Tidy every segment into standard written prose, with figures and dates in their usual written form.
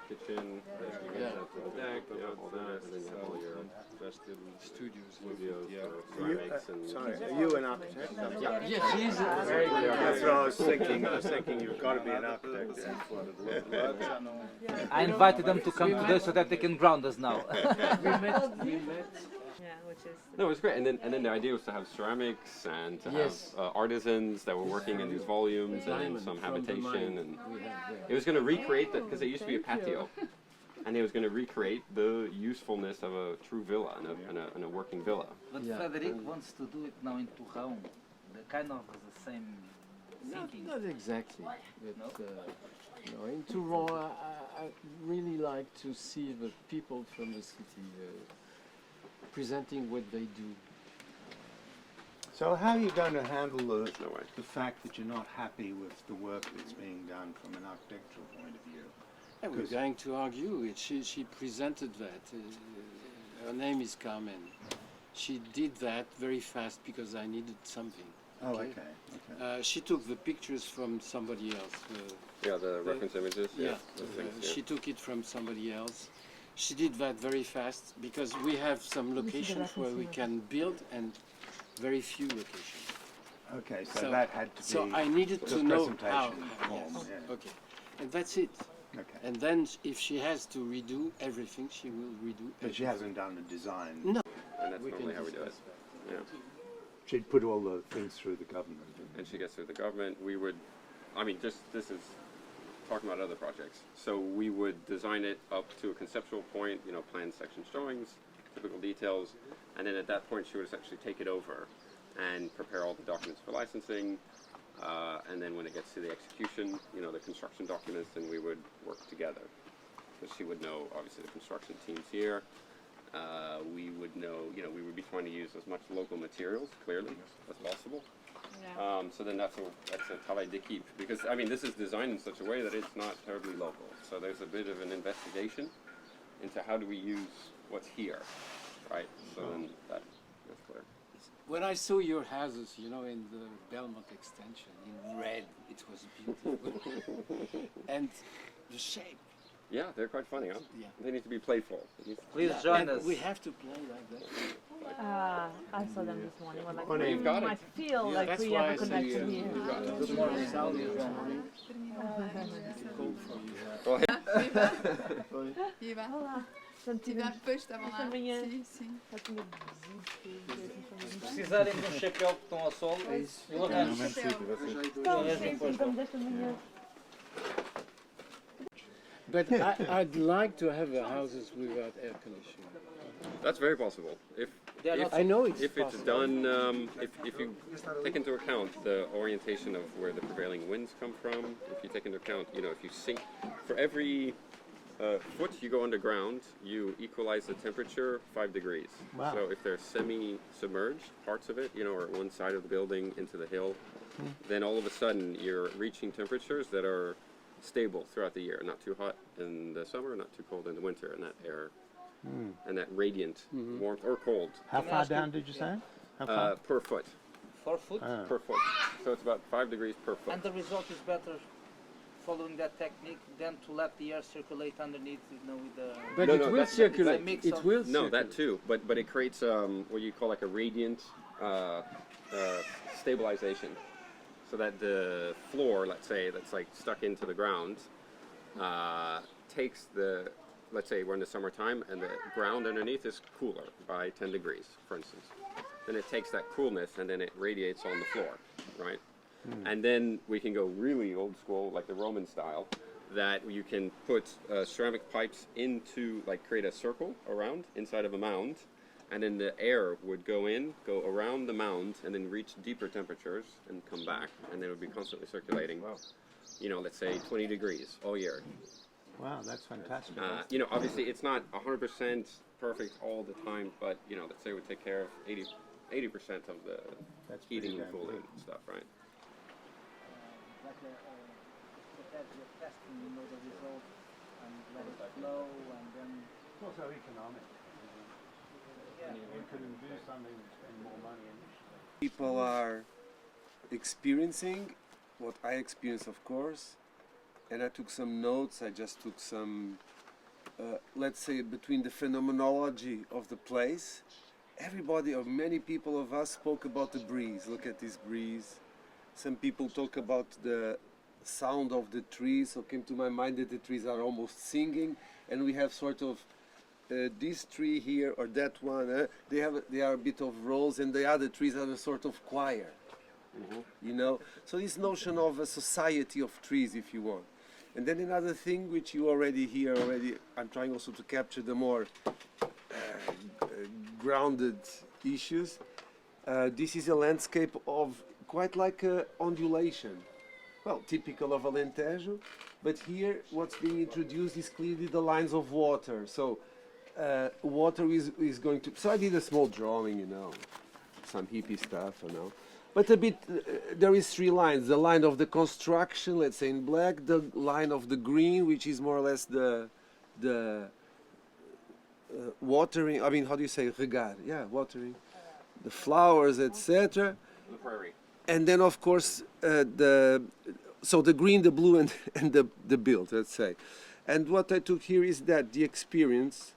Kitchen, deck, all that, and then you have all your studios for ceramics and... Sorry, are you an architect? Yes, he's very good. That's what I was thinking. I was thinking you've got to be an architect. I invited them to come today so that they can ground us now. Yeah, which is. No, it was great, and then the idea was to have ceramics and to have artisans that were working in these volumes and some habitation, and it was going to recreate that because it used to be a patio, and it was going to recreate the usefulness of a true villa and a working villa. But Frederic wants to do it now in Turrão, kind of the same thinking. Not exactly. But, in Turrão, I really like to see the people from the city presenting what they do. So how are you going to handle the fact that you're not happy with the work that's being done from an architectural point of view? Yeah, we're going to argue it. She presented that. Her name is Carmen. She did that very fast because I needed something. Oh, okay. She took the pictures from somebody else. The reference images. She took it from somebody else. She did that very fast because we have some locations where we can build and very few locations. Okay, so that had to be. So I needed to know how. Form, Okay, and that's it. Okay. And then if she has to redo everything, she will redo. But she hasn't done the design. No. And that's normally how we do it. Yeah. She'd put all the things through the government. And she gets through the government. We would, this is talking about other projects. So we would design it up to a conceptual point, plans, sections, drawings, typical details, and then at that point she would essentially take it over and prepare all the documents for licensing, and then when it gets to the execution, the construction documents, then we would work together. Because she would know, obviously, the construction teams here. We would know, we would be trying to use as much local materials, clearly, as possible. Yeah. So then that's a travail d'équipe, because this is designed in such a way that it's not terribly local. So there's a bit of an investigation into how do we use what's here, right? So then that's clear. When I saw your houses, in the Belmont extension in red, it was beautiful, and the shape. Yeah, they're quite funny, huh? Yeah. They need to be playful. Please join us. We have to play like that. I saw them this morning. We're like, Oh, no, you've got it. I feel like that's we why have I a say, connection here. Good morning, Sally. Cold for you. Viva! Olá. Viva, depois estavam lá. Amanhã. Sim, sim. Já tinha desistido. Se precisarem de um chapéu que estão ao sol, eu arranjo. Estamos esta manhã. But I'd like to have houses without air conditioning. That's very possible. If I know it's if it's possible. done, if you take into account the orientation of where the prevailing winds come from, if you take into account, if you sink, for every foot you go underground, you equalize the temperature 5 degrees. Wow. So if they're semi-submerged, parts of it, or one side of the building into the hill, then all of a sudden you're reaching temperatures that are stable throughout the year, not too hot in the summer, not too cold in the winter, and that air and that radiant warmth or cold. How far down did you say? How far? Per foot. 4 foot. Per foot. So it's about 5 degrees per foot. And the result is better following that technique than to let the air circulate underneath, with the... But No, it no, will that's- circulate. mix It of- will No, circulate. that too, but it creates what you call like a radiant stabilization, so that the floor, let's say, that's like stuck into the ground, takes the, let's say we're in the summertime and the ground underneath is cooler by 10 degrees, for instance. Then it takes that coolness and then it radiates on the floor, right? And then we can go really old school, like the Roman style, that you can put ceramic pipes into, like, create a circle around inside of a mound, and then the air would go around the mound, and then reach deeper temperatures and come back, and then it would be constantly circulating. Wow. Let's say 20 degrees all year. Wow, that's fantastic. Obviously it's not 100% perfect all the time, but let's say we take care of 80% of the That's heating pretty and damn cooling good. and stuff, right? Like a strategy of testing, the result, and let it flow, and then... It's also economic. People are experiencing what I experience, of course, and I took some notes. I just took some, let's say, between the phenomenology of the place. Everybody, or many people of us, spoke about the breeze. Look at this breeze. Some people talk about the sound of the trees. So came to my mind that the trees are almost singing, and we have sort of this tree here or that one. They are a bit of roles, and the other trees are a sort of choir. You know, so this notion of a society of trees, if you want. And then another thing which you already hear already, I'm trying also to capture the more grounded issues. This is a landscape of quite like a ondulation. Well, typical of Alentejo, but here what's being introduced is clearly the lines of water. So water is going to, so I did a small drawing, you know, some hippie stuff, you know. But a bit, there is three lines. The line of the construction, let's say in black, the line of the green, which is more or less the watering, I mean, how do you say, regar? Yeah, watering. The flowers, etc. The prairie. And then, of course, so the green, the blue, and the build, let's say. And what I took here is that the experience,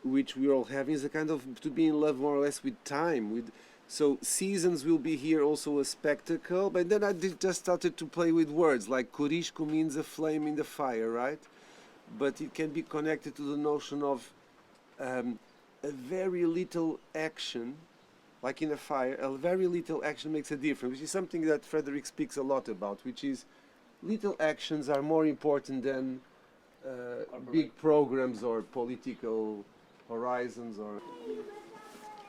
which we're all having, is a kind of to be in love more or less with time, so seasons will be here also a spectacle, but then I just started to play with words, like Corisco means a flame in the fire, right? But it can be connected to the notion of a very little action, like in a fire, a very little action makes a difference, which is something that Frederick speaks a lot about, which is little actions are more important than big programs or political horizons or...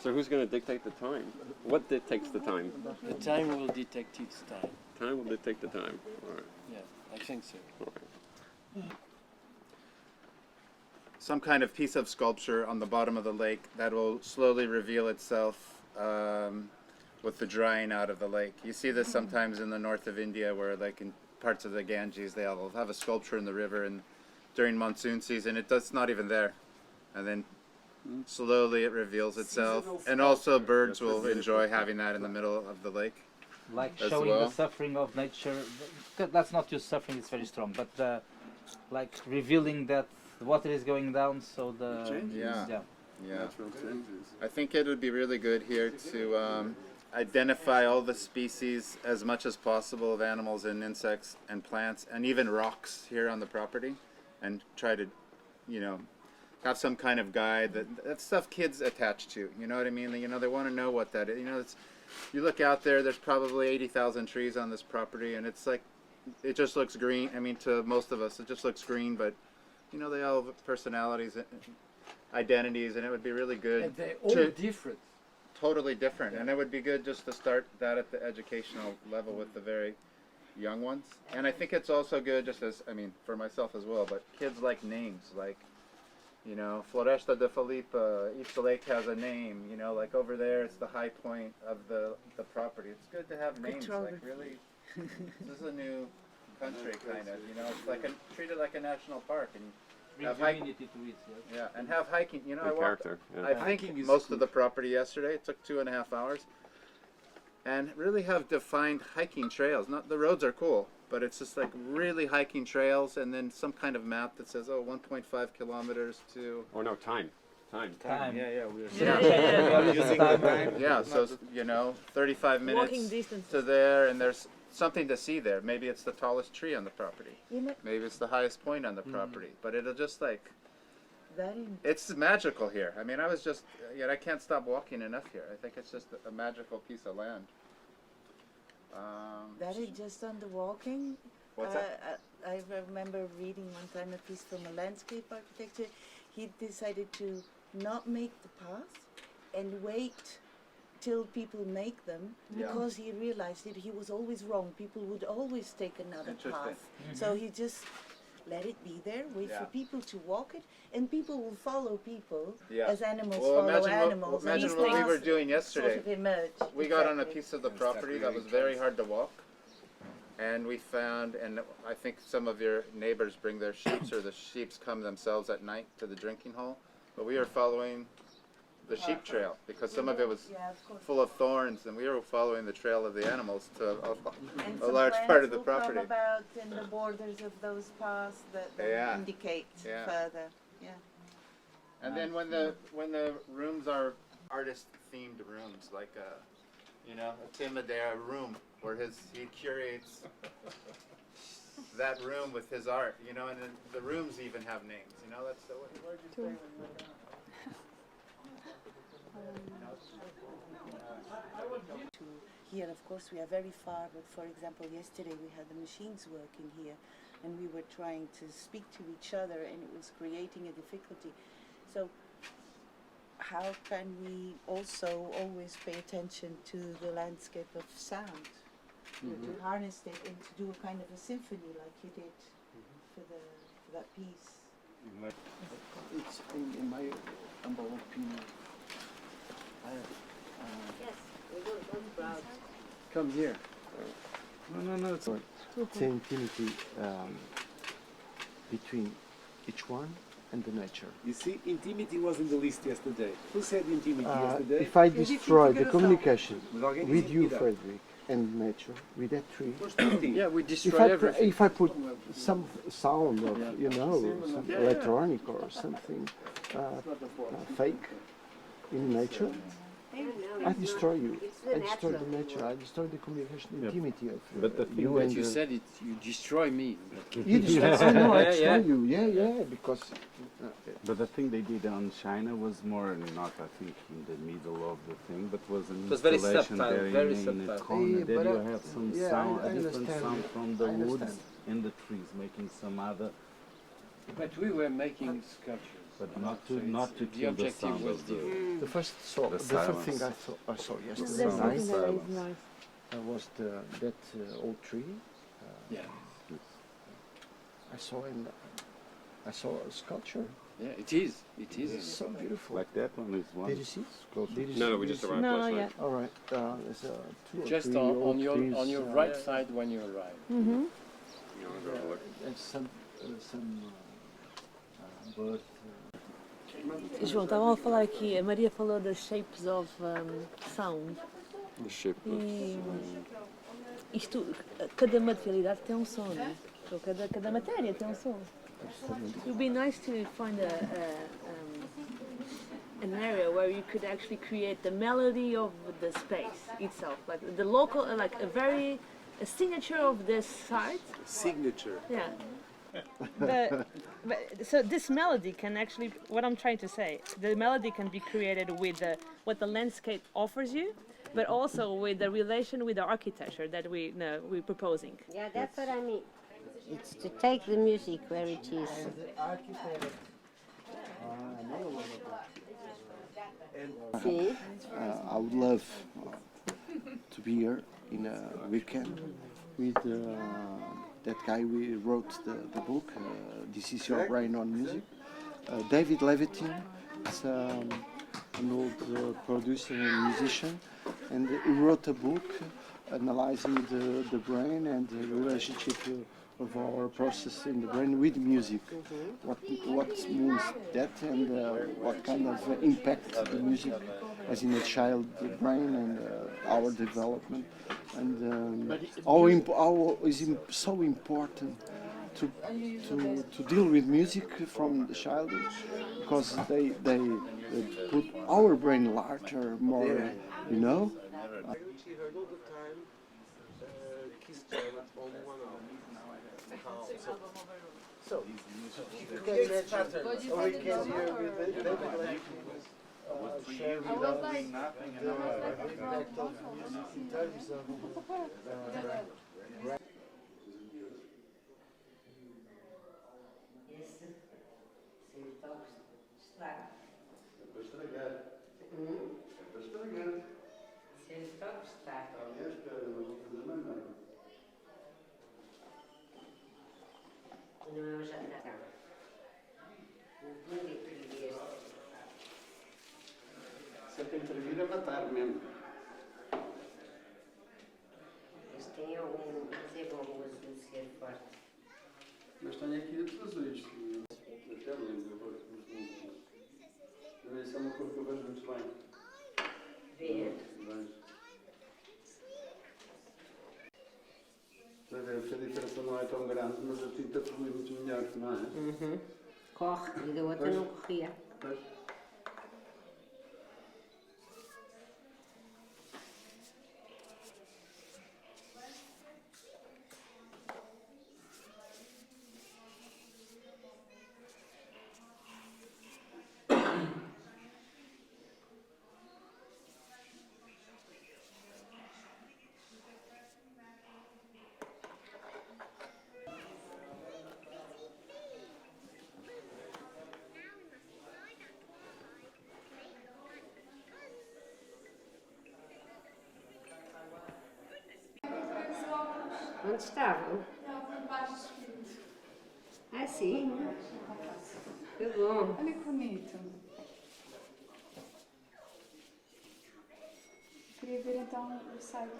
So who's going to dictate the time? What dictates the time? The time will detect its time. Time will dictate the time. All right. Yeah, I think so. All right. Some kind of piece of sculpture on the bottom of the lake that will slowly reveal itself with the drying out of the lake. You see this sometimes in the north of India, where like in parts of the Ganges, they'll have a sculpture in the river, and during monsoon season, it's not even there. And then slowly it reveals itself, and also birds will enjoy having that in the middle of the lake. Like as showing well. the suffering of nature. That's not just suffering; it's very strong. But like revealing that the water is going down, so the Yeah. I think it would be really good here to identify all the species as much as possible of animals and insects and plants and even rocks here on the property, and try to, you know, have some kind of guide that stuff kids attach to. You know what I mean? You know, they want to know what that is. You know, you look out there. There's probably 80,000 trees on this property, and it's like, it just looks green. I mean, to most of us, it just looks green. But you know, they all have personalities, identities, and it would be really good. And they're all different. Totally different, and it would be good just to start that at the educational level with the very young ones. And I think it's also good, just as, I mean, for myself as well, but kids like names, like, you know, Floresta de Felipe, each lake has a name, you know, like over there it's the high point of the property. It's good to have names, like really, this is a new country kind of, you know, it's like treat it like a national park, and have hiking. Yeah, and have hiking, you know, Good I walked, character. Yeah. I think most of the property yesterday, it took 2.5 hours, and really have defined hiking trails. Not, the roads are cool, but it's just like really hiking trails, and then some kind of map that says, oh, 1.5 kilometers to... Oh no, time. Time. Yeah, we were Yeah. yeah, so, you know, 35 Walking minutes distance. to there, and there's something to see there. Maybe it's the tallest tree on the property. Maybe it's the highest point on the property. But it'll just like... It's magical here. I mean, I was just... I can't stop walking enough here. I think it's just a magical piece of land. That is just on the walking. What's that? I remember reading one time a piece from a landscape architecture. He decided to not make the path and wait till people make them, because he realized that he was always wrong. People would always take another path. So he just let it be there, wait for people to walk it, and people will follow people as animals follow animals. Imagine what we were doing yesterday. Sort of emerge. We got on a piece of the property that was very hard to walk, and we found, and I think some of your neighbors bring their sheep, or the sheep come themselves at night to the drinking hole, but we are following the sheep trail, because some of it was Yeah, of course. full of thorns, and we were following the trail of the animals to And a some large plants part of the will come property. about in the borders of those paths that then Yeah. indicate Yeah. further. Yeah. And then when the rooms are artist-themed rooms, like a Tim Adair room where he curates that room with his art, and then the rooms even have names. That's the way. Where'd you say when you were down? Here, of course, we are very far, but for example, yesterday we had the machines working here and we were trying to speak to each other and it was creating a difficulty. So how can we also always pay attention to the landscape of sound, to harness it and to do a kind of a symphony like you did for that piece? It's in my humble opinion. Yes, we don't proud. Come here. No, it's The intimacy between each one and the nature. You see, intimity was in the list yesterday. Who said intimity yesterday? If I destroy the communication Mas alguém disse with you, intimidade. Frederick, and nature, with that tree, Yeah, we if destroy I, everything. if I put some sound of, some electronic or something fake in nature, I destroy you. I destroy the nature. I destroy the communication, intimaity of But the thing you that and you the- it, you destroy me. You destroy. I know. I destroy you. Yeah. Because But the thing they did on China was more not, I think, in the middle of the thing, but was an It was very installation subtle, there very in a subtle. corner. Yeah, There but you I- have some yeah, sound, I a different understand. sound from the I woods understand. and the trees, making some other, But we were making sculptures. but So not to it's- kill the objective sound was of the. different. the first thing I saw yesterday That's night something nice. was that old tree. Yeah, I saw a sculpture. yeah, it is. It It's is. so beautiful. Like that one is one. Did you see? Closer. Did you No, see? we Did just you see? arrived No, last not night. yet. All right. There's two or Just three old on trees, your right side when you arrive. Mm-hmm. You wanna go have a look? and some bird. João, estavam a falar aqui, a Maria falou das shapes of sound. The shape E isto, cada materialidade tem um som, não é? Então, cada matéria tem um som. It would be nice to find an area where you could actually create the melody of the space itself, like the local, like a signature of this site. Signature. Yeah. But so this melody can actually, what I'm trying to say, the melody can be created with what the landscape offers you, but also with the relation with the architecture that we're proposing. Yeah, that's what I mean. It's to take the music where it is. See? I would love to be here in a weekend with that guy we wrote the book, This Is Your Brain on Music. David Levitin is an old producer and musician, and he wrote a book analyzing the brain and the relationship of our process in the brain with music. What means that, and what kind of impact the music has in a child brain and our development, and how is so important to deal with music from the childhood, because they put our brain larger, more, you know. She heard all the time Keith Jarrett on one arm. So, you create patterns, or we can hear with David Levitin share with us the impact of music in terms of Você tem que vir a matar mesmo. Mas tem algum dizer bom azul ser forte. Mas tenho aqui outros azuis. Até lembro. Também isso é uma cor que eu vejo muito bem. não é tão grande, mas a tinta flui muito melhor, não é? Corre, e da outra Pois. não corria. Pois. Onde estavam? Ah, sim. Que bom. Olha que bonito. Queria ver então o site.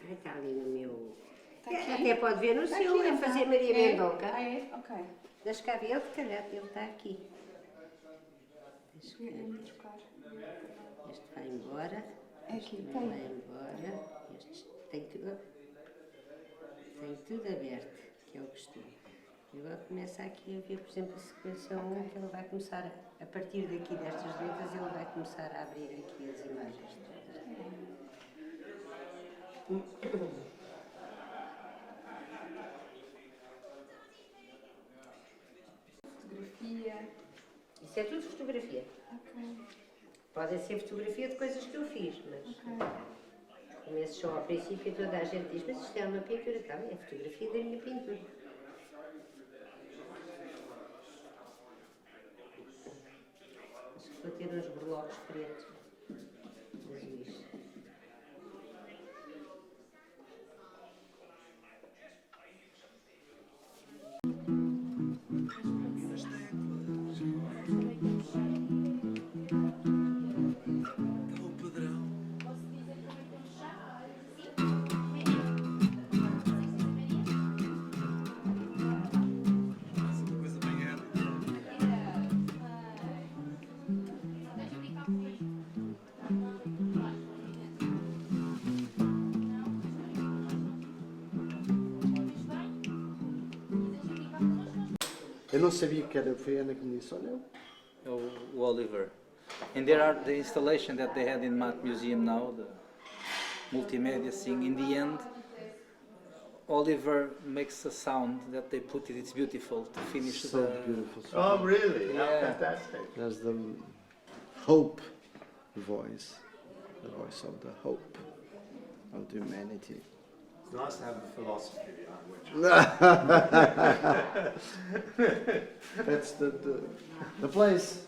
Ai, está ali no meu... Está aqui? Até pode ver no Está seu, aqui, é então. fazer Maria É? Mendonça. Ah, é? Ok. Das cabelos, se calhar, ele está aqui. Vou trocar. Este vai embora. É aqui, Este tem. vai embora. Este tem tudo aberto, que é o costume. E agora começa aqui a ver, por exemplo, a sequência 1, que ele vai começar, a partir daqui destas letras, ele vai começar a abrir aqui as imagens todas. Fotografia. Isso é tudo fotografia. Ok. Podem ser fotografia de coisas que eu fiz, mas como esses são ao princípio, toda a gente diz, mas isto é uma pintura, está bem, é fotografia da minha pintura. Acho que vou ter uns blocos pretos azuis. Eu não sabia que era, foi a Ana que me disse, olha, O Oliver. And there are the installation that they had in Math Museum now, the multimedia thing. In the end, Oliver makes a sound that they put it. It's beautiful to finish so the. beautiful. Oh, really? Yeah. Fantastic. There's the hope voice, the voice of the hope of the humanity. It's nice to have a philosophy behind which. That's the place.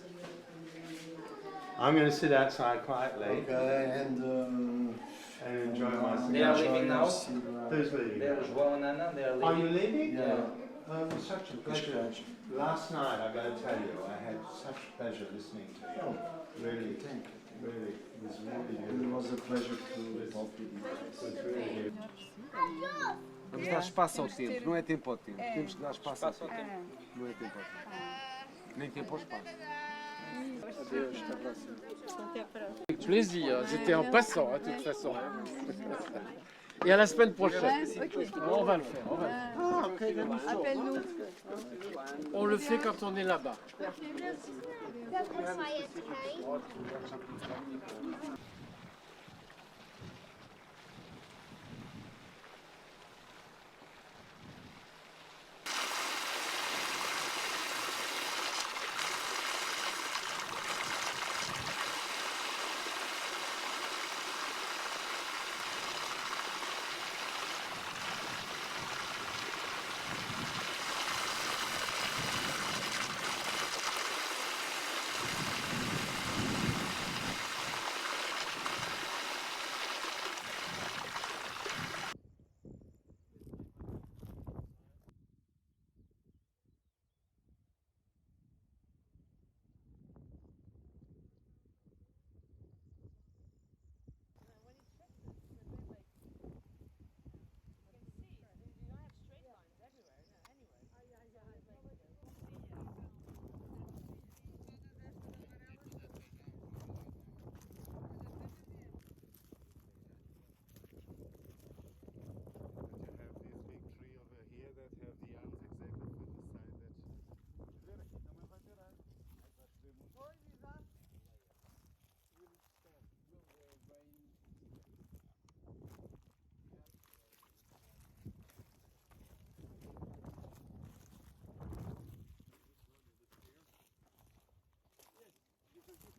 I'm going to sit outside quietly Okay, and enjoy myself. They are leaving now. Who's leaving? There's João and Ana. They are Are you leaving. leaving? Yeah. Such a pleasure. Last night, I've got to tell you, I had such pleasure listening to you. Really, Thank you. really, it was really It good. was a pleasure to talk with you. It was really good. Vamos dar espaço ao tempo, não é tempo ao tempo. Temos que dar espaço ao tempo. Não é tempo ao tempo. Nem tempo ao espaço. Adeus, até a próxima. Avec plaisir, j'étais en passant, de toute façon. Et à la semaine prochaine. On va le faire, on va le faire. Ah, ok, then Appelle-nous. On le fait quand on est là-bas.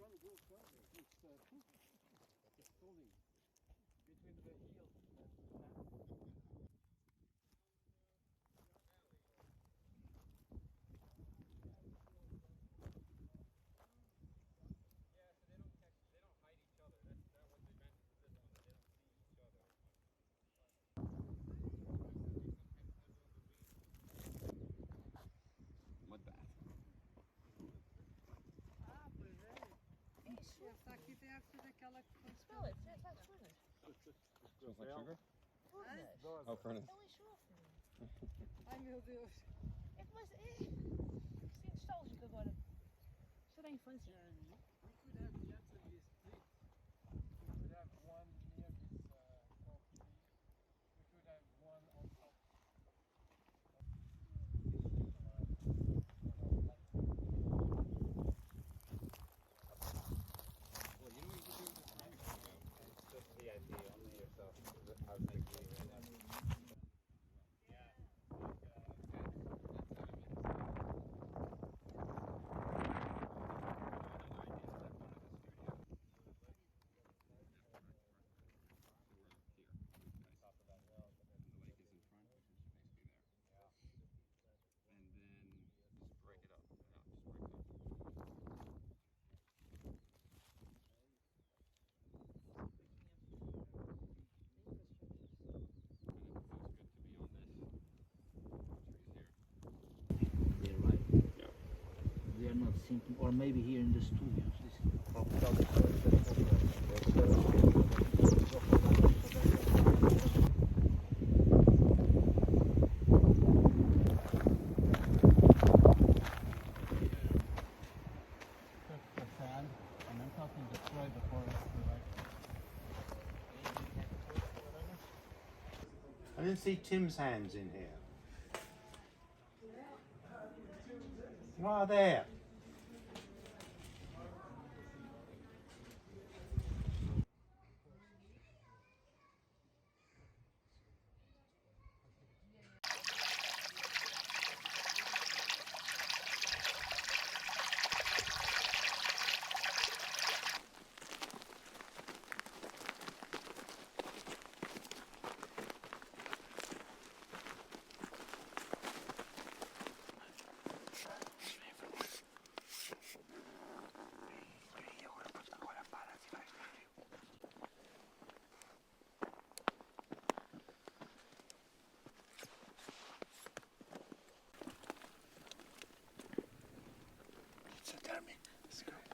It's falling between the heel and the hand. Yeah, so they don't hide each other. That was the advantage of this one, that they don't see each other as much. Mud bath. Ah, pois é. Esta aqui deve ser daquela que foi. Smell it. It's like furnace. Smells like sugar? Furnace. Oh, furnace. É um enxofre. Ai meu Deus. É que mas é. Sim, nostálgico agora. Isto era a infância. We could have the answer is split. We could have one near this coffee. We could have one on top. Well, you know what you can do with this time? It's just VIP, only yourself. How's the and then just break it up. Yeah, just break it up. And it feels good to be on this trees here. They're right. Yeah. They are not sinking, or maybe here in the studios. The sand, and I'm talking destroy the forest. I didn't see Tim's hands in here. Why there? It's a thermic. Let's go.